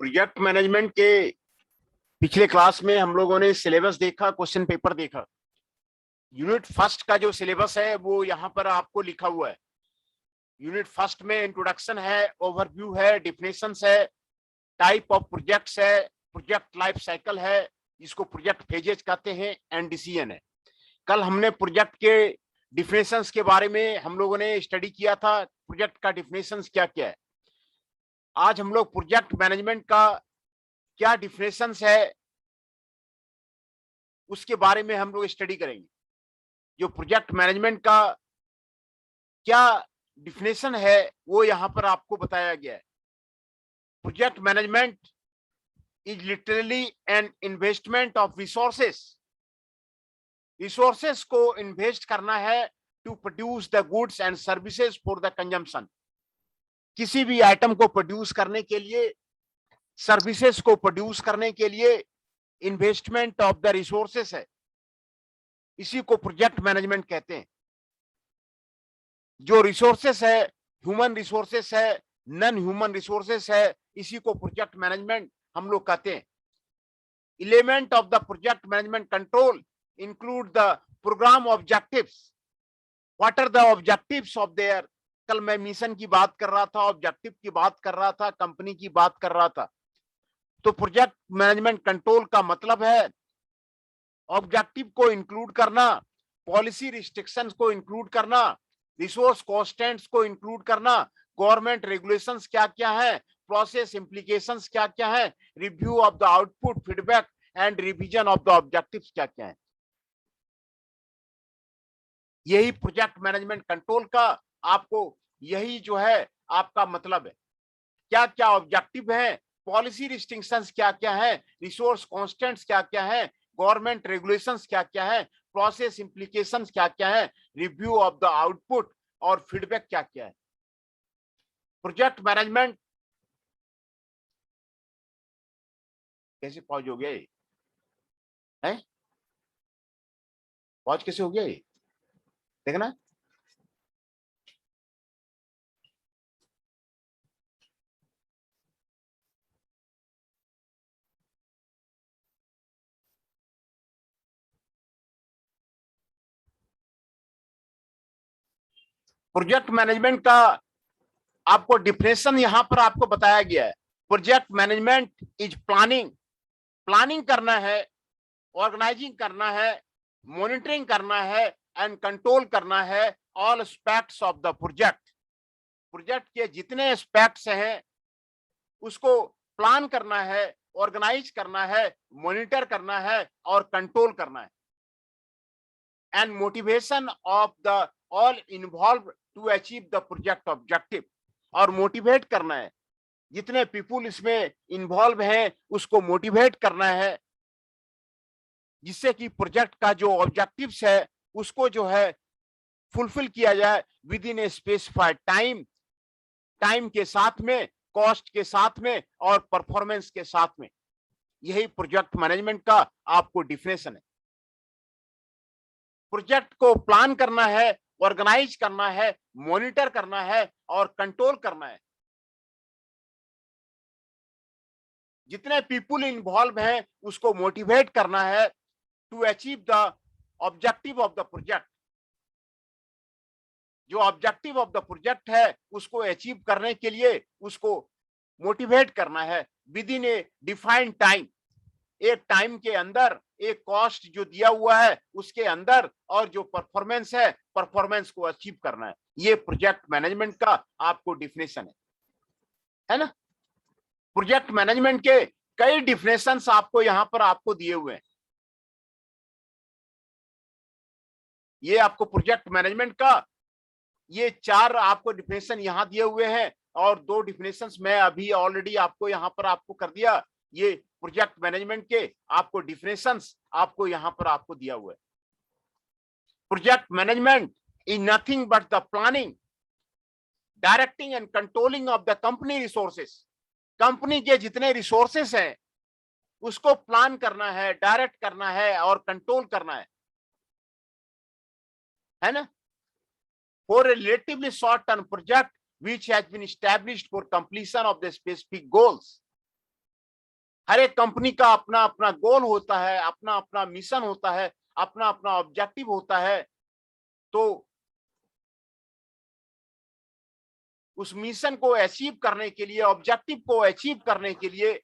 Project management के पिछले class में हम लोगों ने सिलेबस देखा, क्वेश्चन पेपर देखा। यूनिट फर्स्ट का जो सिलेबस है वो यहाँ पर आपको लिखा हुआ है। यूनिट फर्स्ट में इंट्रोडक्शन है, ओवरव्यू है, डिफिनेशंस है, टाइप ऑफ प्रोजेक्ट्स है, प्रोजेक्ट लाइफ साइकिल है, जिसको प्रोजेक्ट फेजेस कहते हैं, एंड डिसीजन है। कल हमने प्रोजेक्ट के डिफिनेशंस के बारे में हम लोगों ने स्टडी किया था, प्रोजेक्ट का डिफिनेशंस क्या क्या है। आज हम लोग प्रोजेक्ट मैनेजमेंट का क्या डिफिनेशंस है उसके बारे में हम लोग स्टडी करेंगे। जो प्रोजेक्ट मैनेजमेंट का क्या डिफिनेशन है वो यहां पर आपको बताया गया है। Project management is literally an investment of resources. Resources को इन्वेस्ट करना है to produce the goods and services for the consumption. किसी भी आइटम को प्रोड्यूस करने के लिए, सर्विसेज को प्रोड्यूस करने के लिए इन्वेस्टमेंट ऑफ द रिसोर्सेस है। इसी को प्रोजेक्ट मैनेजमेंट कहते हैं। जो रिसोर्सेस है, ह्यूमन रिसोर्सेस है, नॉन ह्यूमन रिसोर्सेस है, इसी को प्रोजेक्ट मैनेजमेंट हम लोग कहते हैं। Element of the project management control include the program objectives. What are the objectives of there. कल मैं मिशन की बात कर रहा था, ऑब्जेक्टिव की बात कर रहा था, कंपनी की बात कर रहा था। तो प्रोजेक्ट मैनेजमेंट कंट्रोल का मतलब है ऑब्जेक्टिव को इंक्लूड करना, पॉलिसी रिस्ट्रिक्शंस को इंक्लूड करना, रिसोर्स कॉन्स्टेंट्स को इंक्लूड करना, गवर्नमेंट रेगुलेशंस क्या क्या है, प्रोसेस इंप्लीकेशंस क्या क्या है, review of the output, feedback and revision of the objectives क्या क्या है। यही प्रोजेक्ट मैनेजमेंट कंट्रोल का आपको यही जो है आपका मतलब है। क्या क्या ऑब्जेक्टिव है, पॉलिसी रिस्ट्रिक्शंस क्या क्या है, रिसोर्स कॉन्स्टेंट्स क्या क्या है, गवर्नमेंट रेगुलेशंस क्या क्या है, प्रोसेस इंप्लीकेशंस क्या क्या है, रिव्यू ऑफ द आउटपुट और फीडबैक क्या क्या है। प्रोजेक्ट मैनेजमेंट कैसे पॉज हो गया है? पॉज कैसे हो गया ये देखना। प्रोजेक्ट मैनेजमेंट का आपको डिफिनेशन यहां पर आपको बताया गया है। Project management is planning. Planning करना है, ऑर्गेनाइजिंग करना है, मॉनिटरिंग करना है एंड कंट्रोल करना है all aspects of the project. Project के जितने एस्पेक्ट्स हैं उसको प्लान करना है, ऑर्गेनाइज करना है, मॉनिटर करना है और कंट्रोल करना है। And motivation of the all involve to achieve the project objective. और मोटिवेट करना है, जितने पीपुल इसमें इन्वॉल्व हैं उसको मोटिवेट करना है, जिससे कि प्रोजेक्ट का जो ऑब्जेक्टिव्स है उसको जो है फुलफिल किया जाए with in a specified time. Time के साथ में, कॉस्ट के साथ में और परफॉर्मेंस के साथ में। यही प्रोजेक्ट मैनेजमेंट का आपको डिफिनेशन है। प्रोजेक्ट को प्लान करना है, ऑर्गेनाइज करना है, मॉनिटर करना है और कंट्रोल करना है। जितने पीपुल इन्वॉल्व हैं उसको मोटिवेट करना है to achieve the objective of the project. जो ऑब्जेक्टिव ऑफ द प्रोजेक्ट है उसको अचीव करने के लिए उसको मोटिवेट करना है with in A defined time. एक टाइम के अंदर, एक कॉस्ट जो दिया हुआ है उसके अंदर, और जो परफॉर्मेंस है परफॉर्मेंस को अचीव करना है। ये प्रोजेक्ट मैनेजमेंट का आपको डिफिनेशन है ना। प्रोजेक्ट मैनेजमेंट के कई डिफिनेशंस आपको यहां पर आपको दिए हुए हैं। ये आपको प्रोजेक्ट मैनेजमेंट का ये 4 आपको डिफिनेशन यहां दिए हुए हैं और 2 डिफिनेशंस मैं अभी ऑलरेडी आपको यहां पर आपको कर दिया। ये प्रोजेक्ट मैनेजमेंट के आपको डिफिनेशंस आपको यहां पर आपको दिया हुआ है। Project management is nothing but the planning, directing and controlling of the company resources. Company के जितने रिसोर्सेस हैं उसको प्लान करना है, डायरेक्ट करना है और कंट्रोल करना है ना। For a relatively short term project which has been established for completion of the specific goals. हर एक कंपनी का अपना अपना गोल होता है, अपना अपना मिशन होता है, अपना अपना ऑब्जेक्टिव होता है। तो उस मिशन को अचीव करने के लिए, ऑब्जेक्टिव को अचीव करने के लिए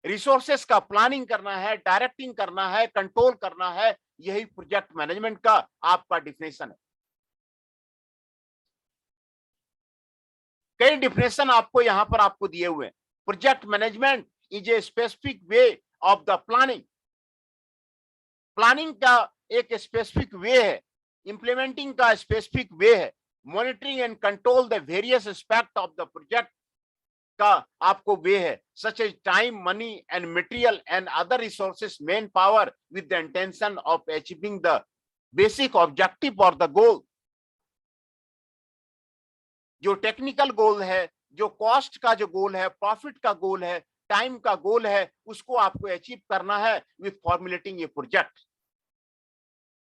रिसोर्सेस का प्लानिंग करना है, डायरेक्टिंग करना है, कंट्रोल करना है। यही प्रोजेक्ट मैनेजमेंट का आपका डिफिनेशन है। कई डिफिनेशन आपको यहां पर आपको दिए हुए हैं। Project management is a specific way of the planning. Planning का एक स्पेसिफिक वे है, इंप्लीमेंटिंग का स्पेसिफिक वे है, monitoring and control the various aspect of the project का आपको वे है, such as time, money and material and other resources, man power, with the intention of achieving the basic objective और the goal. जो technical गोल है, जो cost का जो गोल है, प्रॉफिट का गोल है, टाइम का गोल है, उसको आपको अचीव करना है विथ फॉर्मुलेटिंग ये प्रोजेक्ट।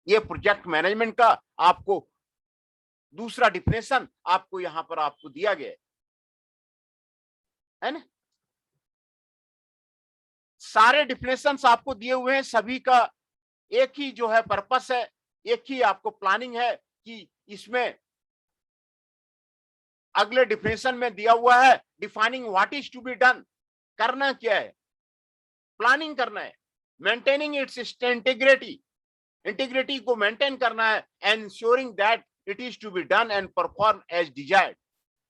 ये प्रोजेक्ट मैनेजमेंट का आपको दूसरा डिफिनेशन आपको यहां पर आपको दिया गया है ना। सारे डिफिनेशंस आपको दिए हुए हैं, सभी का एक ही जो है पर्पस है, एक ही आपको प्लानिंग है कि इसमें अगले डिफिनेशन में दिया हुआ है defining what is to be done. करना क्या है, प्लानिंग करना है, मेंटेनिंग इट्स इंटीग्रिटी, इंटीग्रिटी को मेंटेन करना है, ensuring that it is to be done and perform as desired.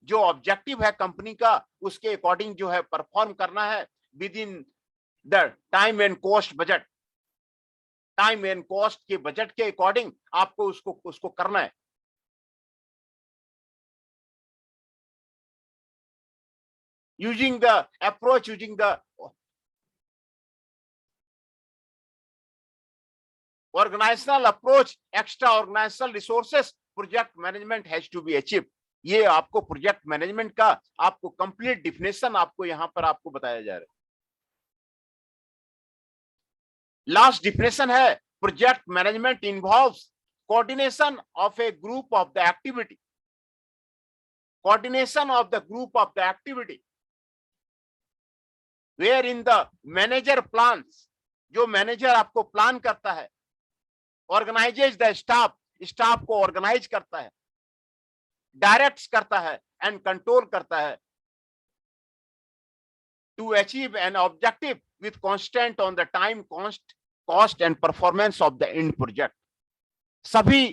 जो ऑब्जेक्टिव है कंपनी का उसके अकॉर्डिंग जो है परफॉर्म करना है within the time and cost budget. Time and cost के बजट के अकॉर्डिंग आपको उसको करना है। using the approach, using the organizational approach, extra organizational resources, project management has to be achieved। ये आपको प्रोजेक्ट मैनेजमेंट का आपको कंप्लीट डिफिनेशन आपको यहां पर आपको बताया जा रहा है। लास्ट डिफिनेशन है project management involves coordination of a group of the activity, coordination of the group of the activity wherein the manager plans. जो मैनेजर आपको प्लान करता है, ऑर्गेनाइजेज द स्टाफ, स्टाफ को ऑर्गेनाइज करता है, direct करता है एंड कंट्रोल करता है to achieve an objective with constant on the time, cost and performance of the and project. सभी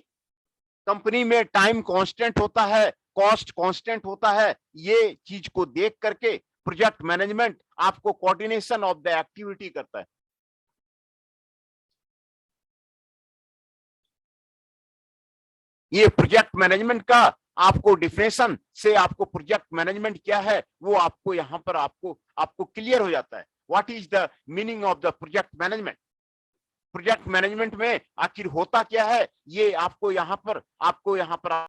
कंपनी में टाइम कांस्टेंट होता है, कॉस्ट कांस्टेंट होता है। ये चीज को देख करके प्रोजेक्ट मैनेजमेंट आपको कोऑर्डिनेशन ऑफ द एक्टिविटी करता है। ये प्रोजेक्ट मैनेजमेंट का आपको डिफिनेशन से आपको प्रोजेक्ट मैनेजमेंट क्या है वो आपको यहां पर आपको क्लियर हो जाता है। What is the meaning of the project management. Project management में आखिर होता क्या है ये आपको यहां पर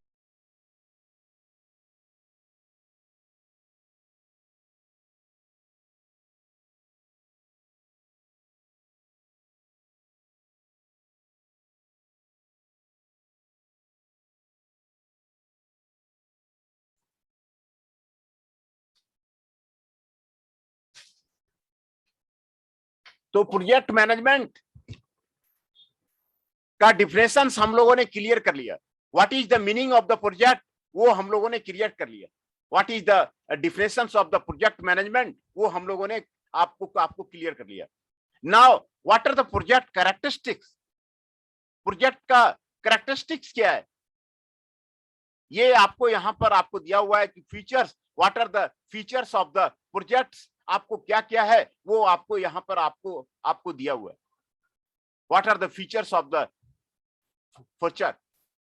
तो प्रोजेक्ट मैनेजमेंट का डिफिनेशन हम लोगों ने क्लियर कर लिया। What is the meaning of the project वो हम लोगों ने क्लियर कर लिया। What is the definitions of the project management वो हम लोगों ने आपको क्लियर कर लिया। Now what are the project characteristics. Project का कैरेक्टरिस्टिक्स क्या है ये आपको यहां पर आपको दिया हुआ है कि features, what are the features of the projects, आपको क्या क्या है वो आपको यहां पर आपको दिया हुआ है। What are the features of the project.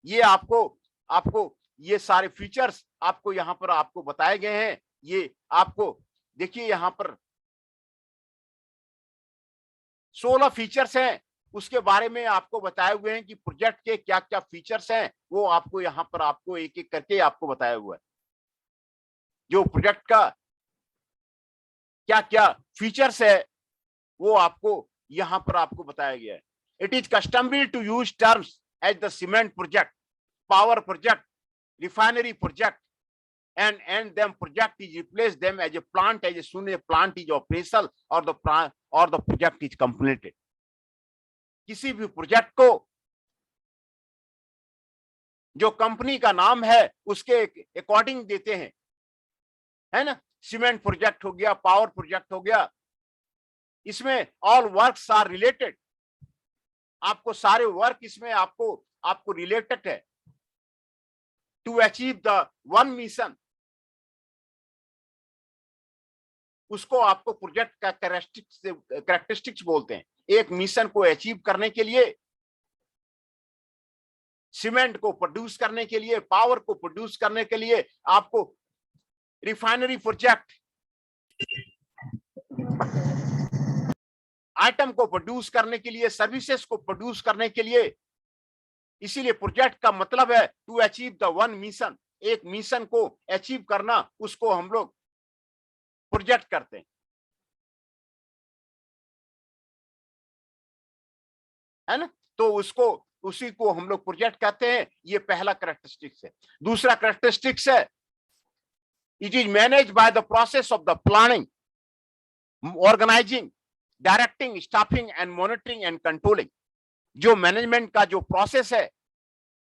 ये आपको ये सारे फीचर्स आपको यहाँ पर आपको बताए गए हैं। ये आपको देखिए यहाँ पर 16 फीचर्स हैं, उसके बारे में आपको बताए हुए हैं कि प्रोजेक्ट के क्या क्या फीचर्स हैं, वो आपको यहाँ पर आपको एक एक करके आपको बताया हुआ है, जो प्रोजेक्ट का क्या क्या फीचर्स है वो आपको यहाँ पर आपको बताया गया है। It is customary to use terms as the cement project, power project, refinery project and them project is replace them as a plant as soon as plant is operational or the project is completed। किसी भी project को जो company का नाम है उसके according देते हैं, है ना। सीमेंट प्रोजेक्ट हो गया, पावर प्रोजेक्ट हो गया, इसमें ऑल वर्क्स आर रिलेटेड, आपको सारे वर्क इसमें आपको रिलेटेड है to achieve the one mission. उसको आपको प्रोजेक्ट का कैरेक्टरिस्टिक्स बोलते हैं। एक मिशन को अचीव करने के लिए, सीमेंट को प्रोड्यूस करने के लिए, पावर को प्रोड्यूस करने के लिए, आपको रिफाइनरी प्रोजेक्ट आइटम को प्रोड्यूस करने के लिए, सर्विसेज को प्रोड्यूस करने के लिए। इसीलिए प्रोजेक्ट का मतलब है to achieve the one mission, एक मिशन को अचीव करना, उसको हम लोग प्रोजेक्ट करते हैं, है ना। तो उसी को हम लोग प्रोजेक्ट कहते हैं। ये पहला कैरेक्टरिस्टिक्स है। दूसरा कैरेक्टरिस्टिक्स है it is manage by the process of the planning, organising, directing, staffing and monitoring and controlling. जो मैनेजमेंट का जो प्रोसेस है,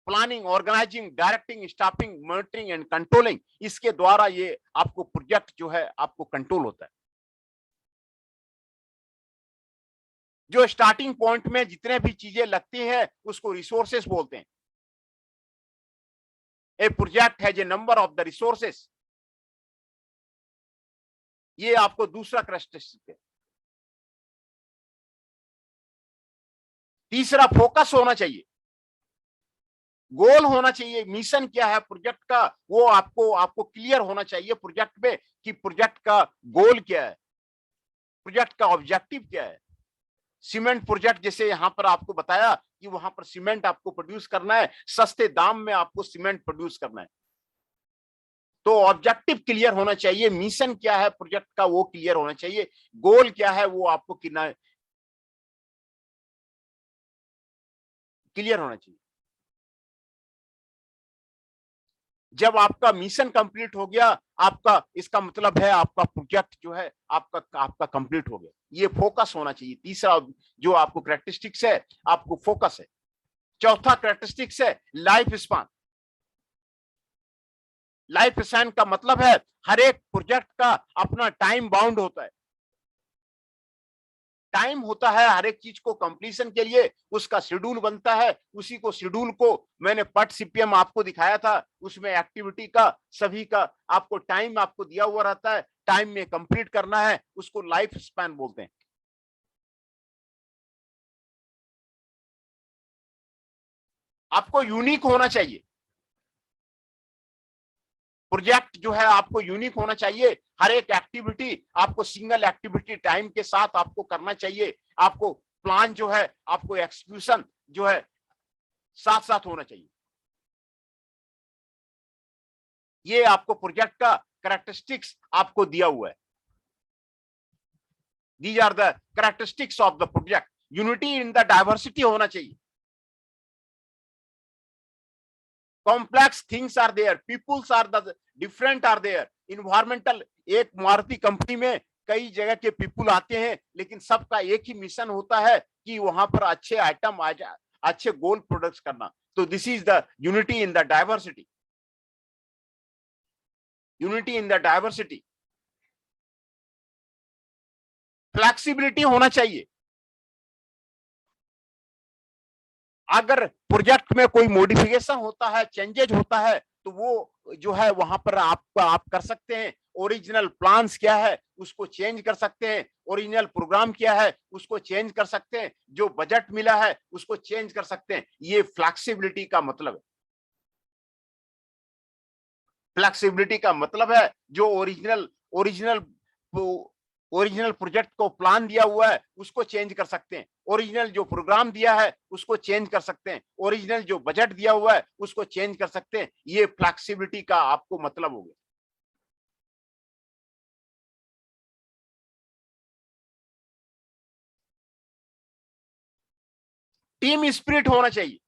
planning, organising, directing, staffing, monitoring and controlling, इसके द्वारा ये आपको प्रोजेक्ट जो है आपको कंट्रोल होता है। जो स्टार्टिंग पॉइंट में जितने भी चीजें लगती हैं उसको रिसोर्सेस बोलते हैं। A project has a number of the resources, ये आपको दूसरा कैरेक्टरिस्टिक है। तीसरा फोकस होना चाहिए, गोल होना चाहिए। मिशन क्या है प्रोजेक्ट का, वो आपको क्लियर होना चाहिए प्रोजेक्ट में कि प्रोजेक्ट का गोल क्या है, प्रोजेक्ट का ऑब्जेक्टिव क्या है। सीमेंट प्रोजेक्ट जैसे यहां पर आपको बताया कि वहां पर सीमेंट आपको प्रोड्यूस करना है, सस्ते दाम में आपको सीमेंट प्रोड्यूस करना है, तो ऑब्जेक्टिव क्लियर होना चाहिए। मिशन क्या है प्रोजेक्ट का वो क्लियर होना चाहिए, गोल क्या है वो आपको क्लियर होना चाहिए। जब आपका मिशन कंप्लीट हो गया, आपका इसका मतलब है आपका प्रोजेक्ट जो है आपका कंप्लीट हो गया। ये फोकस होना चाहिए। तीसरा जो आपको कैरेक्टरिस्टिक्स है, आपको फोकस है। चौथा कैरेक्टरिस्टिक्स है लाइफ स्पान। लाइफ स्पान का मतलब है हर एक प्रोजेक्ट का अपना टाइम बाउंड होता है, टाइम होता है हर एक चीज को कंप्लीशन के लिए, उसका शेड्यूल बनता है। उसी को शेड्यूल को मैंने पट सीपीएम आपको दिखाया था, उसमें एक्टिविटी का सभी का आपको टाइम आपको दिया हुआ रहता है, टाइम में कंप्लीट करना है, उसको लाइफ स्पैन बोलते हैं। आपको यूनिक होना चाहिए, प्रोजेक्ट जो है आपको यूनिक होना चाहिए। हर एक एक्टिविटी आपको सिंगल एक्टिविटी टाइम के साथ आपको करना चाहिए। आपको प्लान जो है, आपको एक्सक्यूशन जो है साथ साथ होना चाहिए। ये आपको प्रोजेक्ट का कैरेक्टरिस्टिक्स आपको दिया हुआ है। These are the characteristics of the project. Unity in the diversity होना चाहिए। Complex things are there, peoples are the different are there, environmental. एक मारुति कंपनी में कई जगह के पीपुल आते हैं, लेकिन सबका एक ही मिशन होता है कि वहां पर अच्छे आइटम आ जाए, अच्छे गोल्ड प्रोडक्ट्स करना। तो this is the unity in the diversity, unity in the diversity. Flexibility होना चाहिए। अगर प्रोजेक्ट में कोई मॉडिफिकेशन होता है, चेंजेज होता है, तो वो जो है वहां पर आप कर सकते हैं। ओरिजिनल प्लान्स क्या है उसको चेंज कर सकते हैं, ओरिजिनल प्रोग्राम क्या है उसको चेंज कर सकते हैं, जो बजट मिला है उसको चेंज कर सकते हैं। ये फ्लेक्सिबिलिटी का मतलब है। फ्लेक्सिबिलिटी का मतलब है जो ओरिजिनल प्रोजेक्ट को प्लान दिया हुआ है उसको चेंज कर सकते हैं, ओरिजिनल जो प्रोग्राम दिया है उसको चेंज कर सकते हैं, ओरिजिनल जो बजट दिया हुआ है उसको चेंज कर सकते हैं। ये फ्लेक्सिबिलिटी का आपको मतलब हो गया। टीम स्पिरिट होना चाहिए।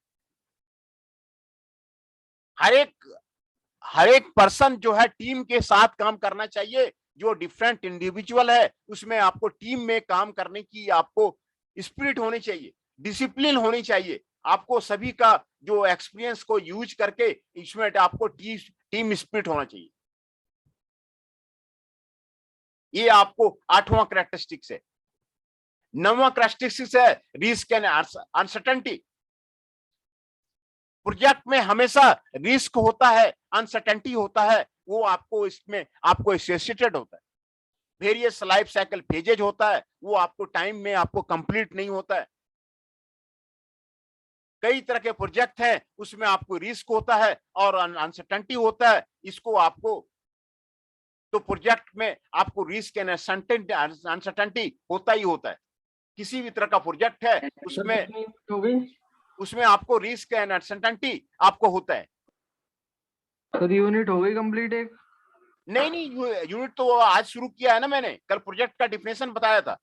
हर एक पर्सन जो है टीम के साथ काम करना चाहिए। जो डिफरेंट इंडिविजुअल है उसमें आपको टीम में काम करने की आपको स्पिरिट होनी चाहिए, डिसिप्लिन होनी चाहिए। आपको सभी का जो एक्सपीरियंस को यूज करके इसमें आपको टीम स्पिरिट होना चाहिए। ये आपको 8वां कैरेक्टरिस्टिक्स है। 9वां कैरेक्टरिस्टिक्स है रिस्क एंड अनसर्टेनिटी। प्रोजेक्ट में हमेशा रिस्क होता है, अनसर्टेनिटी होता है, वो आपको इसमें आपको एसोसिएटेड होता है। वेरियस लाइफ साइकिल फेजेज होता है, वो आपको टाइम में आपको कंप्लीट नहीं होता है। कई तरह के प्रोजेक्ट हैं उसमें आपको रिस्क होता है और अनसर्टेनिटी होता है। इसको आपको तो प्रोजेक्ट में आपको रिस्क एंड अनसर्टेनिटी होता ही होता है। किसी भी तरह का प्रोजेक्ट है उसमें आपको रिस्क एंड अनसर्टेनिटी आपको होता है। सर यूनिट हो गई कंप्लीट एक? नहीं, यूनिट तो आज शुरू किया है ना मैंने, कल प्रोजेक्ट का डिफिनेशन बताया था।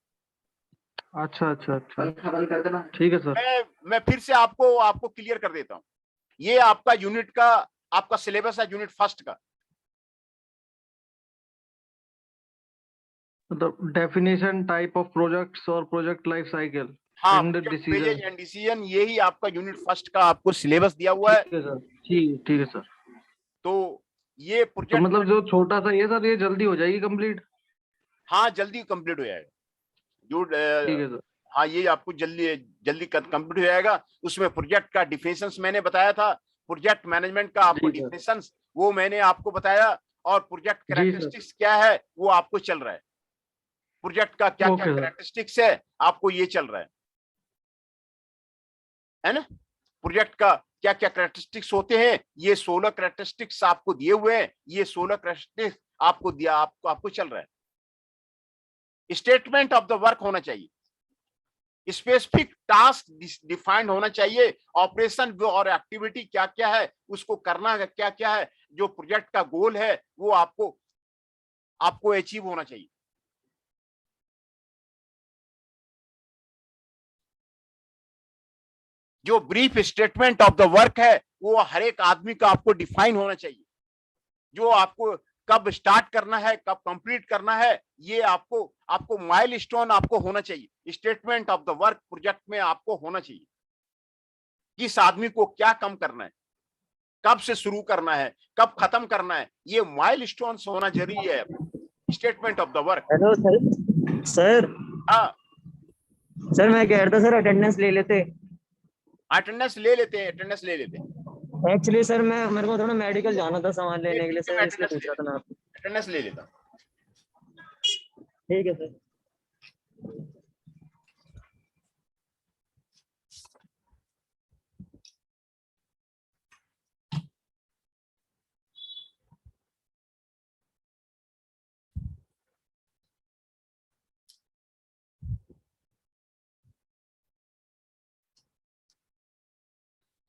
अच्छा अच्छा अच्छा, बंद कर देना। ठीक है सर, मैं फिर से आपको क्लियर कर देता हूँ। ये आपका यूनिट का आपका सिलेबस है यूनिट फर्स्ट का। मतलब डेफिनेशन, टाइप ऑफ प्रोजेक्ट्स और प्रोजेक्ट लाइफ साइकिल हाँ, and pages decision. And decision, यही आपका यूनिट फर्स्ट का आपको सिलेबस दिया हुआ है। ठीक है सर, ठीक है सर। तो ये तो प्रोजेक्ट मतलब जो छोटा सा ये सर, ये जल्दी हो जाएगी कंप्लीट? हाँ जल्दी कंप्लीट हो जाएगा। जो ठीक है सर। हाँ ये आपको जल्दी जल्दी कंप्लीट हो जाएगा। उसमें प्रोजेक्ट का डिफिनेशंस मैंने बताया था, प्रोजेक्ट मैनेजमेंट का आपको जी सर। डिफिनेशंस वो मैंने आपको बताया, और प्रोजेक्ट जी सर। कैरेक्टरिस्टिक्स क्या है वो आपको चल रहा है। प्रोजेक्ट का क्या क्या ओके सर। कैरेक्टरिस्टिक्स है आपको ये चल रहा है ना। प्रोजेक्ट का क्या क्या कैरेक्टरिस्टिक्स होते हैं, ये 16 कैरेक्टरिस्टिक्स आपको दिए हुए हैं। ये 16 कैरेक्टरिस्टिक्स आपको दिया आपको चल रहा है। स्टेटमेंट ऑफ द वर्क होना चाहिए, स्पेसिफिक टास्क डिफाइंड होना चाहिए, ऑपरेशन और एक्टिविटी क्या क्या है उसको करना है, क्या क्या है जो प्रोजेक्ट का गोल है वो आपको आपको अचीव होना चाहिए। जो brief statement of the work है वो हर एक आदमी का आपको डिफाइन होना चाहिए। जो आपको कब स्टार्ट करना है, कब कंप्लीट करना है, ये आपको आपको माइलस्टोन आपको होना चाहिए। Statement of the work project में आपको होना चाहिए। किस आदमी को क्या कम करना है, कब से शुरू करना है, कब खत्म करना है, ये माइलस्टोन्स होना जरूरी है statement of the work. Hello sir. Sir हाँ, सर मैं कह रहा था सर अटेंडेंस ले लेते। अटेंडेंस ले लेते हैं, अटेंडेंस ले लेते हैं। एक्चुअली सर मेरे को थोड़ा मेडिकल जाना था सामान लेने के लिए ठीक है, सर, मैं इसलिए अटेंडेंस पूछ ले रहा था लेता मैं हूँ, आपको। अटेंडेंस ले लेता हूँ। ठीक है sir.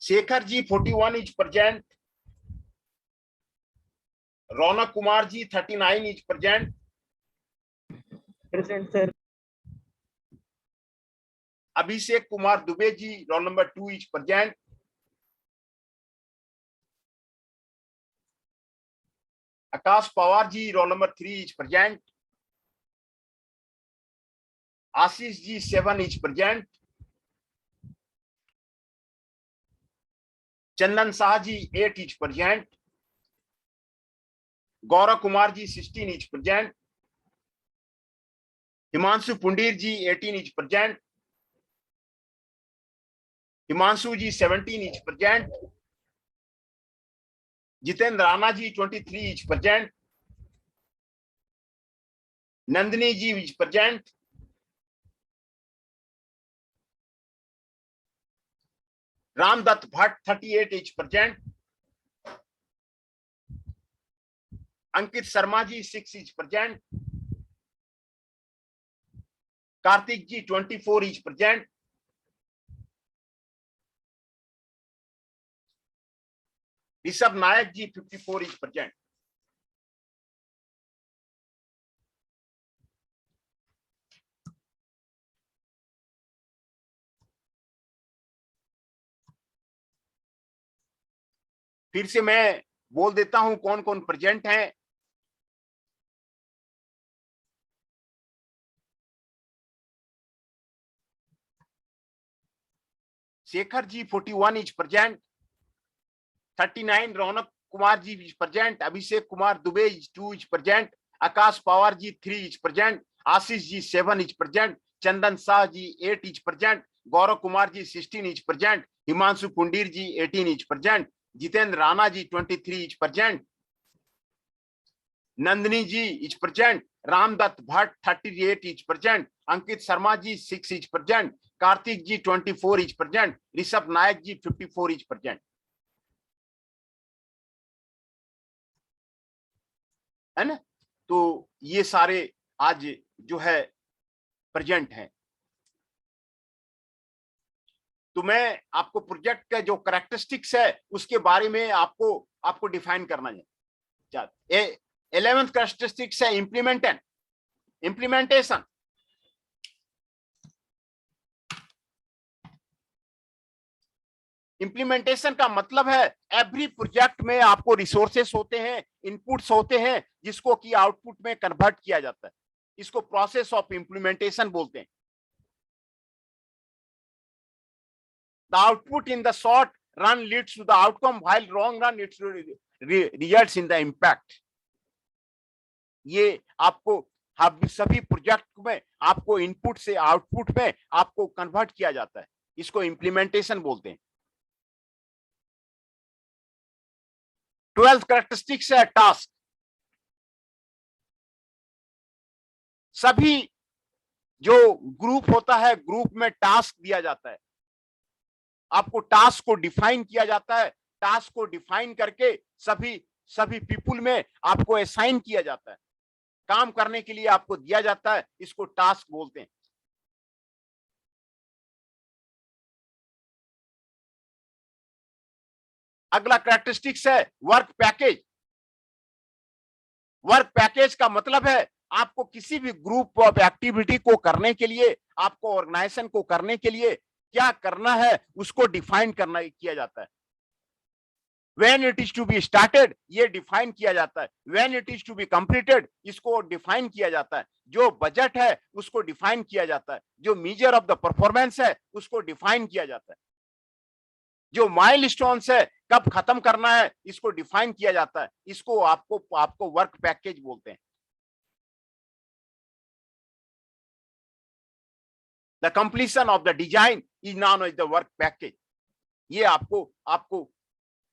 Shekhar ji 41 is present, Raunak Kumar ji 39 is present, present sir. Abhishek Kumar Dubey ji roll number 2 is present, Akash Pawar ji roll number 3 is present, Ashish ji 7 is present, Chandan Shah ji 8 is present, Gaurav Kumar ji 16 is present, Himanshu Pundir ji 18 is present, Himanshu ji 17 is present, Jitendra Rana ji 23 is present, Nandini ji is present, Ramdatt Bhatt 38 is present, Ankit Sharma ji 6 is present, Kartik ji 24 is present, Rishabh Nayak ji 54 is present. फिर से मैं बोल देता हूं कौन कौन present हैं। Shekhar ji 41 is present, 39 Raunak Kumar ji is present, Abhishek Kumar Dubey is 2 is present, Akash Pawar ji 3 is present, Ashish ji 7 is present, Chandan Shah ji 8 is present, Gaurav Kumar ji 16 is present, Himanshu Pundir ji 18 is present, Jitendra Rana ji 23 is present, Nandini ji is present, Ramdatt Bhatt 38 is present, Ankit Sharma ji 6 is present, Kartik ji 24 is present, Rishabh Nayak ji 54 is present, है ना। तो ये सारे आज जो है प्रेजेंट हैं। तो मैं आपको प्रोजेक्ट का जो कैरेक्टरिस्टिक्स है उसके बारे में आपको डिफाइन करना है। 11th कैरेक्टरिस्टिक्स है इम्प्लीमेंटेशन। इम्प्लीमेंटेशन का मतलब है एवरी प्रोजेक्ट में आपको रिसोर्सेस होते हैं, इनपुट्स होते हैं, जिसको कि आउटपुट में कन्वर्ट किया जाता है। इसको प्रोसेस ऑफ इम्प्लीमेंटेशन बोलते हैं। The output in the short run leads to the outcome, while long run it results in the impact. ये आपको सभी प्रोजेक्ट में आपको इनपुट से आउटपुट में आपको कन्वर्ट किया जाता है, इसको इम्प्लीमेंटेशन बोलते हैं। 12th कैरेक्टरिस्टिक्स है टास्क। सभी जो ग्रुप होता है, ग्रुप में टास्क दिया जाता है, आपको टास्क को डिफाइन किया जाता है, टास्क को डिफाइन करके सभी पीपुल में आपको असाइन किया जाता है, काम करने के लिए आपको दिया जाता है, इसको टास्क बोलते हैं। अगला कैरेक्टरिस्टिक्स है वर्क पैकेज। वर्क पैकेज का मतलब है आपको किसी भी ग्रुप ऑफ एक्टिविटी को करने के लिए, आपको ऑर्गेनाइजेशन को करने के लिए क्या करना है उसको डिफाइन किया जाता है। When it is to be started, ये डिफाइन किया जाता है। When it is to be completed, इसको डिफाइन किया जाता है। जो बजट है उसको डिफाइन किया जाता है। जो मेजर ऑफ द परफॉर्मेंस है उसको डिफाइन किया जाता है। जो माइलस्टोन्स है कब खत्म करना है इसको डिफाइन किया जाता है। इसको आपको वर्क पैकेज बोलते हैं। The completion of the design is known as the work package. ये आपको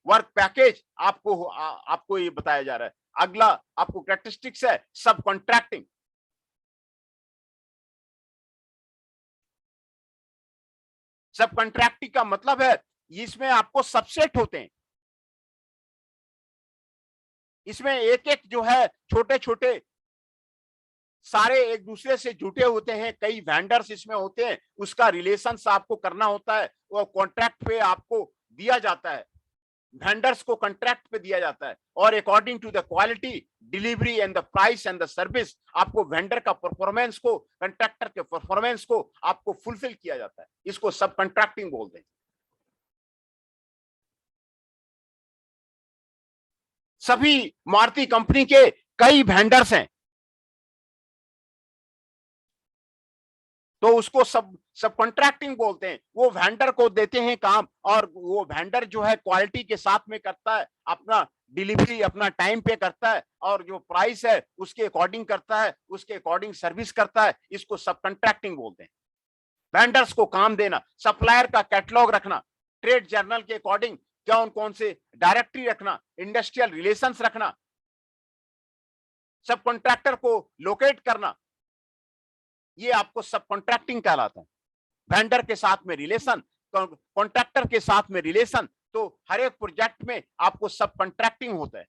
वर्क पैकेज आपको ये बताया जा रहा है। अगला आपको कैरेक्टरिस्टिक्स है सब कॉन्ट्रैक्टिंग। सब कॉन्ट्रैक्टिंग का मतलब है इसमें आपको सबसेट होते हैं। इसमें एक जो है छोटे छोटे सारे एक दूसरे से जुटे होते हैं, कई वेंडर्स इसमें होते हैं, उसका रिलेशंस आपको करना होता है, वो कॉन्ट्रैक्ट पे आपको दिया जाता है, वेंडर्स को कॉन्ट्रैक्ट पे दिया जाता है, और according to the quality, delivery and the price and the service आपको वेंडर का परफॉर्मेंस को, कॉन्ट्रैक्टर के परफॉर्मेंस को आपको फुलफिल किया जाता है। इसको सब कॉन्ट्रैक्टिंग बोलते हैं। सभी मारुति कंपनी के कई वेंडर्स हैं, तो उसको सब कॉन्ट्रैक्टिंग बोलते हैं। वो वेंडर को देते हैं काम, और वो वेंडर जो है क्वालिटी के साथ में करता है, अपना डिलीवरी अपना टाइम पे करता है, और जो प्राइस है उसके अकॉर्डिंग करता है, उसके अकॉर्डिंग सर्विस करता है। इसको सब कॉन्ट्रैक्टिंग बोलते हैं। वेंडर्स को काम देना, सप्लायर का कैटलॉग रखना, ट्रेड जर्नल के अकॉर्डिंग कौन से डायरेक्टरी रखना, इंडस्ट्रियल रिलेशंस रखना, सब कॉन्ट्रैक्टर को लोकेट करना, ये आपको सब कॉन्ट्रैक्टिंग कहलाता है। वेंडर के साथ में रिलेशन, कॉन्ट्रैक्टर के साथ में रिलेशन, तो हर एक प्रोजेक्ट में आपको सब कॉन्ट्रैक्टिंग होता है।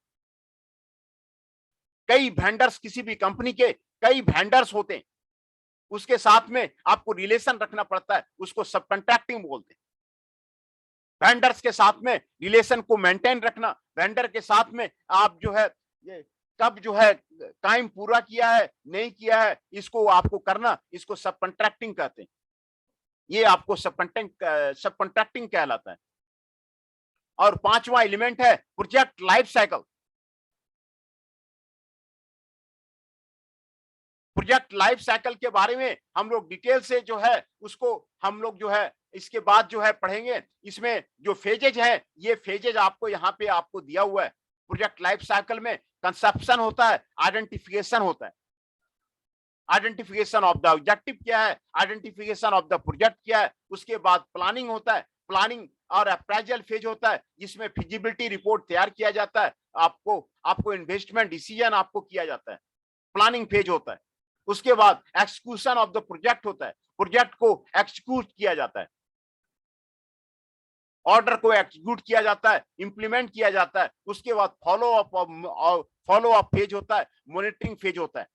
कई वेंडर्स, किसी भी कंपनी के कई वेंडर्स होते हैं, उसके साथ में आपको रिलेशन रखना पड़ता है, उसको सब कॉन्ट्रैक्टिंग बोलते हैं। वेंडर्स के साथ में रिलेशन को मेंटेन रखना, वेंडर के साथ में आप जो है ये कब जो है टाइम पूरा किया है नहीं किया है, इसको आपको करना, इसको सब कॉन्ट्रैक्टिंग कहते हैं। ये आपको सब कॉन्ट्रैक्टिंग कहलाता है। और पांचवा एलिमेंट है project life cycle. Project life cycle के बारे में हम लोग डिटेल से जो है उसको हम लोग जो है इसके बाद जो है पढ़ेंगे। इसमें जो फेजेज है, ये फेजेज आपको यहाँ पे आपको दिया हुआ है। प्रोजेक्ट लाइफ साइकिल में कंसेप्शन होता है, आइडेंटिफिकेशन होता है। आइडेंटिफिकेशन ऑफ द ऑब्जेक्टिव क्या है, आइडेंटिफिकेशन ऑफ द प्रोजेक्ट क्या है, उसके बाद प्लानिंग होता है, प्लानिंग और अप्राइजल फेज होता है, जिसमें फिजिबिलिटी रिपोर्ट तैयार किया जाता है, आपको इन्वेस्टमेंट डिसीजन आपको किया जाता है, प्लानिंग फेज होता है। उसके बाद एक्सक्यूशन ऑफ द प्रोजेक्ट होता है, प्रोजेक्ट को एक्सक्यूट किया जाता है, ऑर्डर को एक्सक्यूट किया जाता है, इंप्लीमेंट किया जाता है। उसके बाद फॉलो अप फेज होता है, मॉनिटरिंग फेज होता है।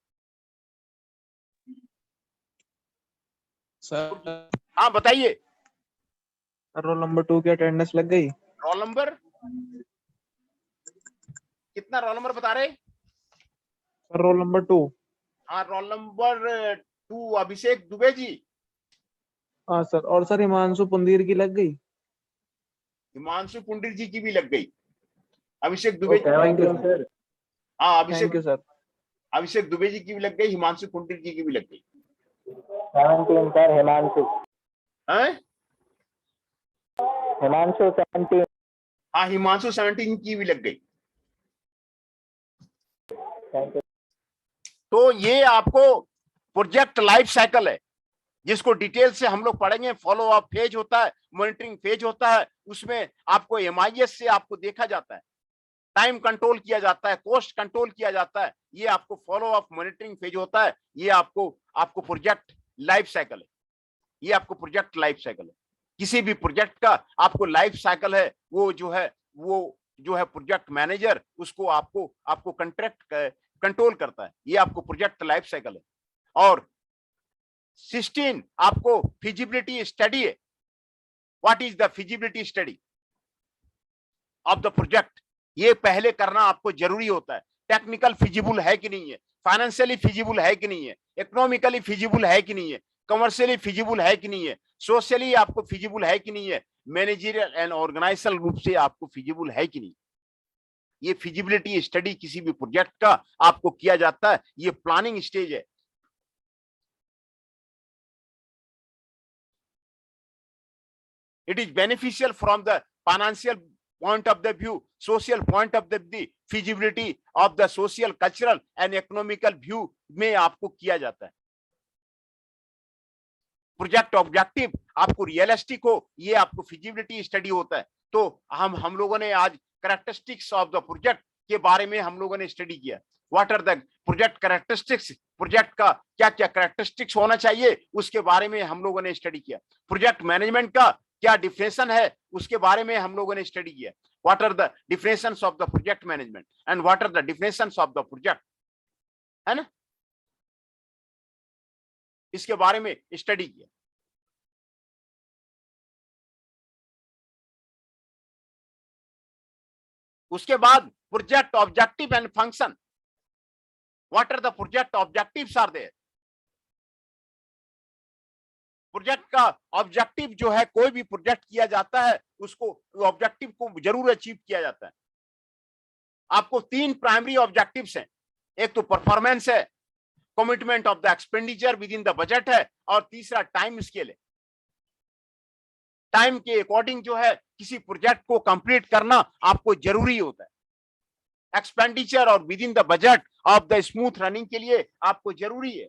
सर हाँ बताइए। रोल नंबर 2 की अटेंडेंस लग गई? रोल नंबर कितना, रोल नंबर बता रहे? Role number 2। हाँ, रोल नंबर 2 अभिषेक दुबे जी। हाँ सर। और सर हिमांशु पुंदीर की लग गई? हिमांशु पुंडिल जी की भी लग गई, Abhishek Dubey ji. Thank you sir. हाँ, thank you sir. Abhishek Dubey ji की भी लग गई, हिमांशु पुंडिल जी की भी लग गई। 17 सर, हिमांशु हैं? हिमांशु 17। हाँ, हिमांशु 17 की भी लग गई। Thank you. तो ये आपको प्रोजेक्ट लाइफ साइकिल है, जिसको डिटेल से हम लोग पढ़ेंगे। फॉलो अप फेज होता है, मॉनिटरिंग फेज होता है, उसमें आपको एमआईएस से आपको देखा जाता है, टाइम कंट्रोल किया जाता है, कॉस्ट कंट्रोल किया जाता है। ये आपको फॉलो अप मॉनिटरिंग फेज होता है। ये आपको प्रोजेक्ट लाइफ साइकिल है। ये आपको प्रोजेक्ट लाइफ साइकिल है। किसी भी प्रोजेक्ट का आपको लाइफ साइकिल है, वो जो है प्रोजेक्ट मैनेजर उसको आपको कंट्रैक्ट कंट्रोल करता है। ये आपको प्रोजेक्ट लाइफ साइकिल है। और 16 आपको फिजिबिलिटी स्टडी है। What is the feasibility study of the project? ये पहले करना आपको जरूरी होता है। टेक्निकल फिजिबल है कि नहीं है, फाइनेंशियली फिजिबल है कि नहीं है, इकोनॉमिकली फिजिबल है कि नहीं है, कमर्शियली फिजिबल है कि नहीं है, सोशली आपको फिजिबल है कि नहीं है, मैनेजरियल एंड ऑर्गेनाइजेशनल रूप से आपको फिजिबल है कि नहीं। ये फिजिबिलिटी स्टडी किसी भी प्रोजेक्ट का आपको किया जाता है। ये प्लानिंग स्टेज है। It is beneficial from the financial point of the view, social point of the feasibility of the social, cultural and economical view में आपको किया जाता है। प्रोजेक्ट ऑब्जेक्टिव आपको रियलिस्टिक हो, ये आपको फिजिबिलिटी स्टडी होता है। तो हम लोगों ने आज कैरेक्टरिस्टिक्स ऑफ द प्रोजेक्ट के बारे में हम लोगों ने स्टडी किया। What are the project characteristics, project का क्या क्या कैरेक्टरिस्टिक्स होना चाहिए, उसके बारे में हम लोगों ने स्टडी किया। प्रोजेक्ट मैनेजमेंट का क्या डिफिनेशन है, उसके बारे में हम लोगों ने स्टडी किया। What are the definitions of the project management and what are the definitions of the project, है ना, इसके बारे में स्टडी किया। उसके बाद project objective and function. What are the project objectives are there? Project का ऑब्जेक्टिव जो है, कोई भी प्रोजेक्ट किया जाता है उसको ऑब्जेक्टिव को जरूर अचीव किया जाता है। आपको 3 प्राइमरी ऑब्जेक्टिव्स हैं। एक तो परफॉर्मेंस है, commitment of the expenditure with in the budget है, और तीसरा टाइम स्केल है। टाइम के अकॉर्डिंग जो है किसी प्रोजेक्ट को कंप्लीट करना आपको जरूरी होता है। एक्सपेंडिचर और with in the budget of the smooth running के लिए आपको जरूरी है।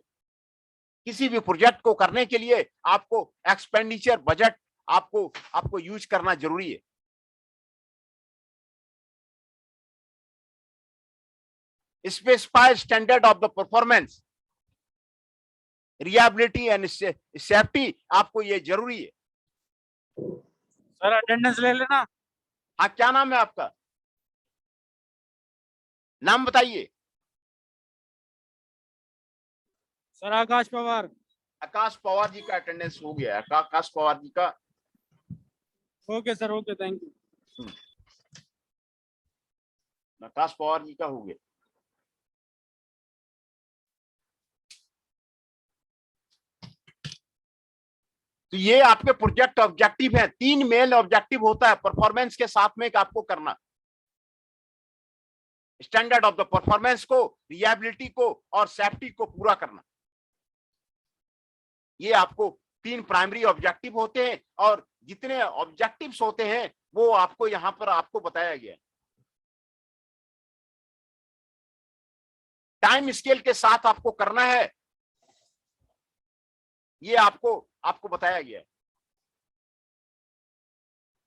किसी भी प्रोजेक्ट को करने के लिए आपको एक्सपेंडिचर बजट आपको यूज करना जरूरी है। Specify standard of the performance, reliability and safety, आपको ये जरूरी है। सर अटेंडेंस ले लेना। हाँ, क्या नाम है आपका? नाम बताइए। सर आकाश पवार। आकाश पवार जी का अटेंडेंस हो गया है। आकाश पवार जी का okay sir, okay, thank you. Akash Pawar ji का हो गया। तो ये आपके प्रोजेक्ट ऑब्जेक्टिव है। 3 मेन ऑब्जेक्टिव होता है परफॉर्मेंस के साथ में एक आपको करना, स्टैंडर्ड ऑफ द परफॉर्मेंस को, रिलायबिलिटी को और सेफ्टी को पूरा करना। ये आपको 3 प्राइमरी ऑब्जेक्टिव होते हैं और जितने ऑब्जेक्टिव्स होते हैं वो आपको यहां पर आपको बताया गया है। टाइम स्केल के साथ आपको करना है, ये आपको बताया गया है।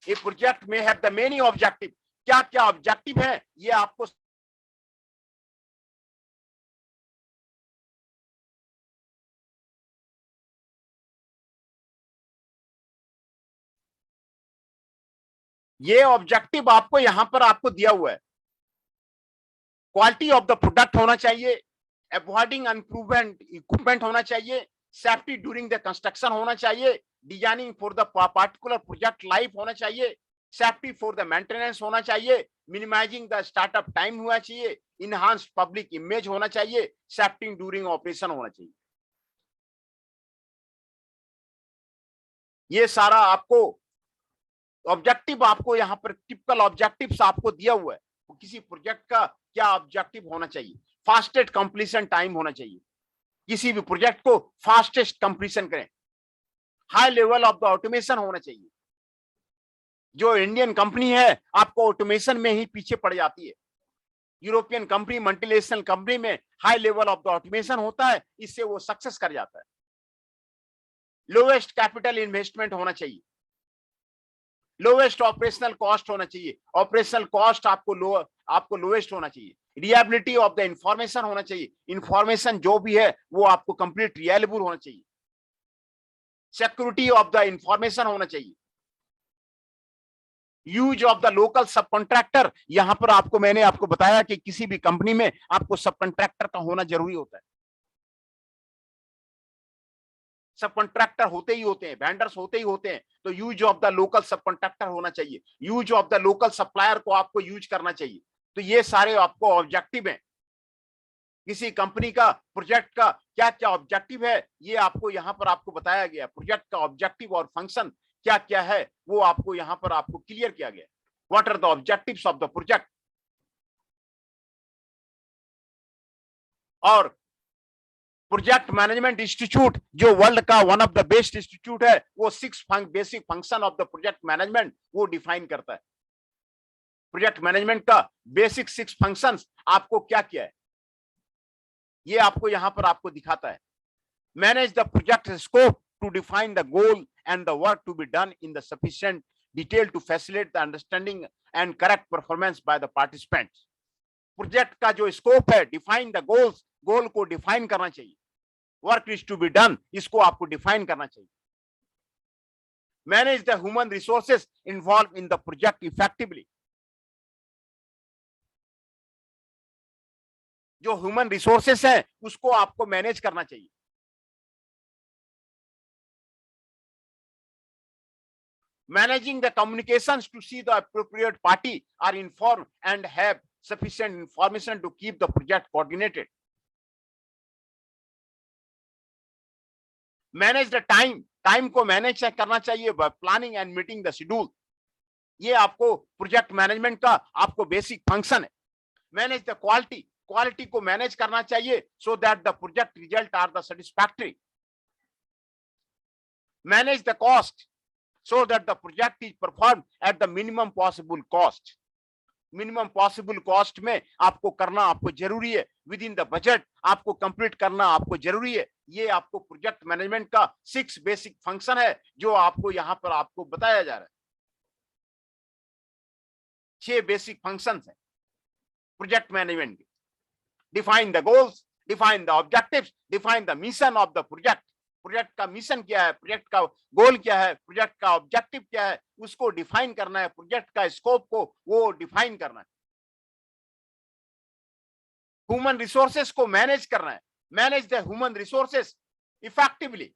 ये प्रोजेक्ट में हैव द मेनी ऑब्जेक्टिव, क्या क्या ऑब्जेक्टिव है ये आपको ये ऑब्जेक्टिव आपको यहां पर आपको दिया हुआ है। क्वालिटी ऑफ द प्रोडक्ट होना चाहिए, अवॉइडिंग अनप्रूवन इक्विपमेंट होना चाहिए, सेफ्टी ड्यूरिंग द कंस्ट्रक्शन होना चाहिए, designing for the particular project life होना चाहिए, सेफ्टी फॉर द मेंटेनेंस होना चाहिए, मिनिमाइजिंग द स्टार्टअप टाइम होना चाहिए, इनहांस्ड पब्लिक इमेज होना चाहिए, सेफ्टी ड्यूरिंग ऑपरेशन होना चाहिए। ये सारा आपको ऑब्जेक्टिव आपको यहां पर टिपिकल ऑब्जेक्टिव्स आपको दिया हुआ है। तो किसी प्रोजेक्ट का क्या ऑब्जेक्टिव होना चाहिए, फास्टेस्ट कंप्लीशन टाइम होना चाहिए, किसी भी प्रोजेक्ट को फास्टेस्ट कंप्लीशन करें, high level of the automation होना चाहिए। जो इंडियन कंपनी है आपको ऑटोमेशन में ही पीछे पड़ जाती है। यूरोपियन कंपनी, मल्टीनेशनल कंपनी में high level of the automation होता है, इससे वो सक्सेस कर जाता है। लोएस्ट कैपिटल इन्वेस्टमेंट होना चाहिए, लोएस्ट ऑपरेशनल कॉस्ट होना चाहिए, ऑपरेशनल कॉस्ट आपको लोएस्ट होना चाहिए, रिलायबिलिटी ऑफ द इंफॉर्मेशन होना चाहिए, इंफॉर्मेशन जो भी है वो आपको कंप्लीट रिलायबल होना चाहिए, सिक्योरिटी ऑफ द इंफॉर्मेशन होना चाहिए, यूज ऑफ द लोकल सब कॉन्ट्रैक्टर। यहां पर मैंने आपको बताया कि किसी भी कंपनी में आपको सब कॉन्ट्रैक्टर का होना जरूरी होता है। सब कॉन्ट्रैक्टर होते ही होते हैं, वेंडर्स होते ही होते हैं, तो यूज ऑफ द लोकल सब कॉन्ट्रैक्टर होना चाहिए, use of the local supplier को आपको यूज करना चाहिए। तो ये सारे आपको ऑब्जेक्टिव हैं। किसी कंपनी का प्रोजेक्ट का क्या क्या ऑब्जेक्टिव है ये आपको यहां पर आपको बताया गया। प्रोजेक्ट का ऑब्जेक्टिव और फंक्शन क्या क्या है वो आपको यहां पर आपको क्लियर किया गया। What are the objectives of the project. और प्रोजेक्ट मैनेजमेंट इंस्टीट्यूट जो वर्ल्ड का one of the best institute है, वो 6 basic function of the project management वो डिफाइन करता है। प्रोजेक्ट मैनेजमेंट का बेसिक 6 फंक्शंस आपको क्या क्या है ये आपको यहां पर आपको दिखाता है। Manage the project scope to define the goal and the work to be done in the sufficient detail to facilitate the understanding and correct performance by the participants. Project का जो स्कोप है, डिफाइन द गोल्स, गोल को define करना चाहिए, work is to be done इसको आपको define करना चाहिए। Manage the human resources involve in the project effectively. जो ह्यूमन रिसोर्सेस है उसको आपको मैनेज करना चाहिए। Managing the communications to see the appropriate party are informed and have sufficient information to keep the project coordinated. Manage the time को manage करना चाहिए by planning and meeting the schedule. ये आपको प्रोजेक्ट मैनेजमेंट का आपको basic function है। Manage the quality को manage करना चाहिए so that the project result are the satisfactory. Manage the cost so that the project is performed at the minimum possible cost. Minimum possible cost में आपको करना आपको जरूरी है, विद इन द बजट आपको कंप्लीट करना आपको जरूरी है। ये आपको प्रोजेक्ट मैनेजमेंट का 6 बेसिक फंक्शन है जो आपको यहां पर आपको बताया जा रहा है। 6 बेसिक फंक्शंस हैं प्रोजेक्ट मैनेजमेंट के। Define the goals, define the objectives, define the mission of the project. Project का मिशन क्या है, प्रोजेक्ट का गोल क्या है, प्रोजेक्ट का ऑब्जेक्टिव क्या है, उसको डिफाइन करना है। प्रोजेक्ट का स्कोप को वो डिफाइन करना है। ह्यूमन रिसोर्सेस को मैनेज करना है। Manage the human resources effectively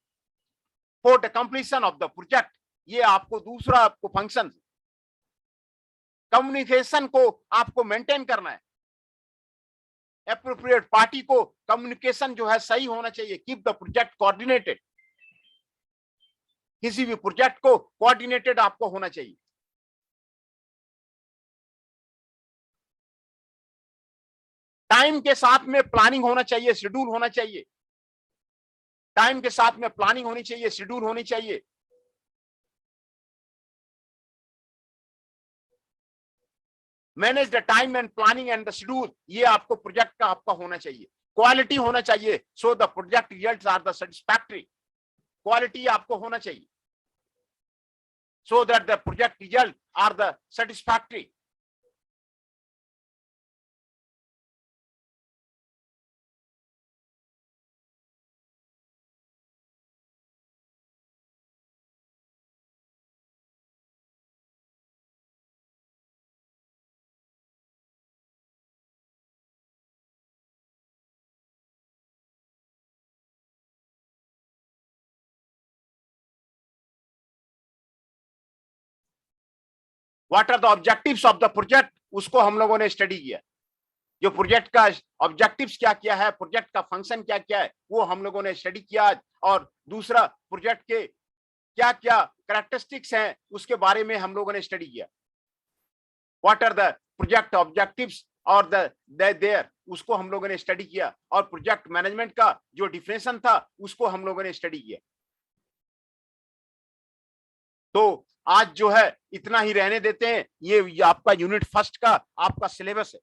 for the completion of the project. ये आपको दूसरा आपको फंक्शन, कम्युनिकेशन को आपको मेंटेन करना है, एप्रोप्रिएट पार्टी को कम्युनिकेशन जो है सही होना चाहिए। कीप द प्रोजेक्ट कोऑर्डिनेटेड, किसी भी प्रोजेक्ट को कोऑर्डिनेटेड आपको होना चाहिए। टाइम के साथ में प्लानिंग होना चाहिए, शेड्यूल होना चाहिए, टाइम के साथ में प्लानिंग होनी चाहिए, शेड्यूल होनी चाहिए। Manage the time and planning and the schedule, ये आपको प्रोजेक्ट का आपका होना चाहिए। क्वालिटी होना चाहिए, so the project results are the satisfactory. Quality आपको होना चाहिए, so that the project result are the satisfactory. What are the objectives of the project, उसको हम लोगों ने स्टडी किया। जो प्रोजेक्ट का ऑब्जेक्टिव्स क्या क्या है, प्रोजेक्ट का फंक्शन क्या क्या है, वो हम लोगों ने स्टडी किया। और दूसरा, प्रोजेक्ट के क्या क्या कैरेक्टरिस्टिक्स हैं उसके बारे में हम लोगों ने स्टडी किया। What are the project objectives are there, उसको हम लोगों ने स्टडी किया। और प्रोजेक्ट मैनेजमेंट का जो डिफिनेशन था उसको हम लोगों ने स्टडी किया। तो आज जो है इतना ही रहने देते हैं। ये आपका यूनिट फर्स्ट का आपका सिलेबस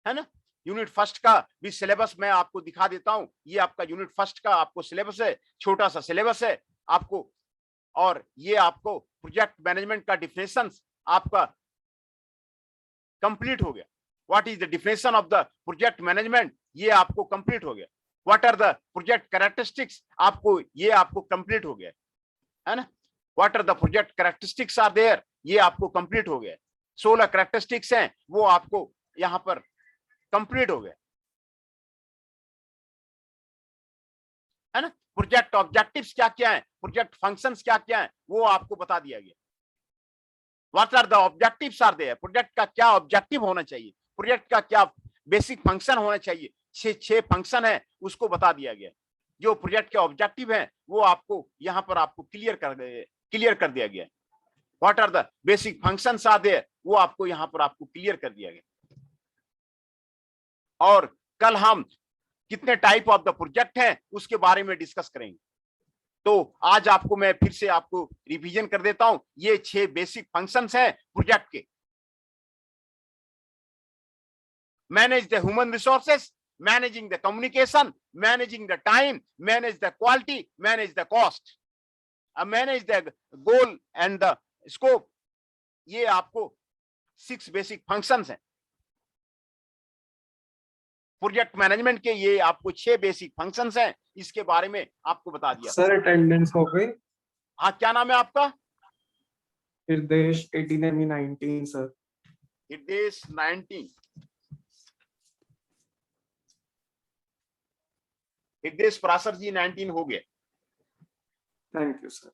है ना। यूनिट फर्स्ट का भी सिलेबस मैं आपको दिखा देता हूं। ये आपका यूनिट फर्स्ट का आपको सिलेबस है, छोटा सा सिलेबस है आपको। और ये आपको प्रोजेक्ट मैनेजमेंट का डिफिनेशन आपका कंप्लीट हो गया। What is the definition of the project management, ये आपको कंप्लीट हो गया। What are the project characteristics, आपको ये आपको कंप्लीट हो गया है ना। What are the project characteristics are there, ये आपको कंप्लीट हो गया। 16 कैरेक्टरिस्टिक्स हैं, वो आपको यहां पर कंप्लीट हो गया है ना। प्रोजेक्ट ऑब्जेक्टिव्स क्या क्या है, प्रोजेक्ट फंक्शंस क्या क्या है, वो आपको बता दिया गया। What are the objectives are there, project का क्या ऑब्जेक्टिव होना चाहिए, प्रोजेक्ट का क्या बेसिक फंक्शन होना चाहिए। 6 फंक्शन है, उसको बता दिया गया। जो प्रोजेक्ट के ऑब्जेक्टिव है वो आपको यहां पर आपको क्लियर कर दिया गया। What are the basic functions are there, वो आपको यहां पर आपको क्लियर कर दिया गया। और कल हम कितने टाइप ऑफ द प्रोजेक्ट हैं उसके बारे में डिस्कस करेंगे। तो आज आपको मैं फिर से आपको रिवीजन कर देता हूं। ये 6 बेसिक फंक्शंस हैं प्रोजेक्ट के। Manage the human resources, managing the communication, managing the time, manage the quality, manage the cost, manage the goal and the scope. ये आपको 6 बेसिक फंक्शंस हैं प्रोजेक्ट मैनेजमेंट के। ये आपको 6 बेसिक फंक्शंस हैं, इसके बारे में आपको बता दिया। सर अटेंडेंस हो गई। हाँ, क्या नाम है आपका? हृदयेश 18 एमी 19 सर। हृदयेश 19। हृदयेश पराशर जी 19 हो गए। Thank you sir.